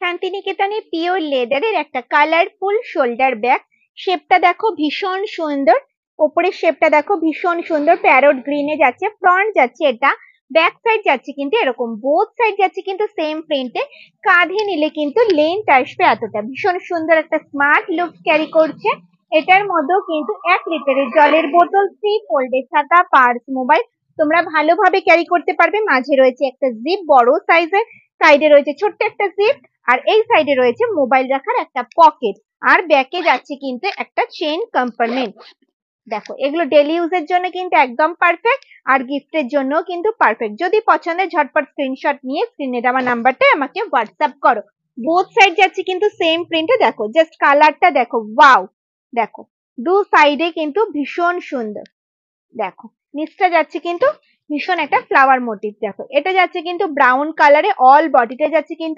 শান্তিনিকেতনে পিওর লেদারের একটা কালারফুল শোল্ডার ব্যাগ। শেপটা দেখো ভীষণ সুন্দর, ওপরের শেপটা দেখো ভীষণ সুন্দর, প্যারট গ্রিনে যাচ্ছে। ফ্রন্ট যাচ্ছে এটা, ব্যাক সাইড যাচ্ছে কিন্তু এরকম, বোথ সাইড যাচ্ছে কিন্তু সেম প্রিন্টে। কাঁধে নিলে কিন্তু লেন্থ আসবে এতটা। ভীষণ সুন্দর একটা স্মার্ট লুক ক্যারি করছে। এটার মধ্যেও কিন্তু 1 লিটারের জলের বোতল, 3 ফোল্ডের ছাতা, পার্স, মোবাইল তোমরা ভালোভাবে ক্যারি করতে পারবে। মাঝে রয়েছে একটা জিপ বড় সাইজের, সাইডে রয়েছে ছোট্ট একটা জিপ, আর এই সাইডে রয়েছে মোবাইল রাখার একটা পকেট। আর ব্যাকে যাচ্ছে কিন্তু একটা চেইন কম্পার্টমেন্ট। দেখো এগুলো ডেলি ইউজের জন্য কিন্তু একদম পারফেক্ট, আর গিফটের জন্য কিন্তু পারফেক্ট। যদি পছন্দের ঝটপট স্ক্রিনশট নিয়ে স্ক্রিনে দেওয়া নাম্বারটা আমাকে হোয়াটসঅ্যাপ করো। বোথ সাইড যাচ্ছে কিন্তু সেম প্রিন্টে। দেখো জাস্ট কালারটা দেখো, ওয়াও। দেখো দু সাইডে কিন্তু ভীষণ সুন্দর। দেখো নিচটা যাচ্ছে কিন্তু ভীষণ একটা ফ্লাওয়ার মোটিভ। দেখো এটা যাচ্ছে কিন্তু ব্রাউন কালারে, অল বডিটা যাচ্ছে কিন্তু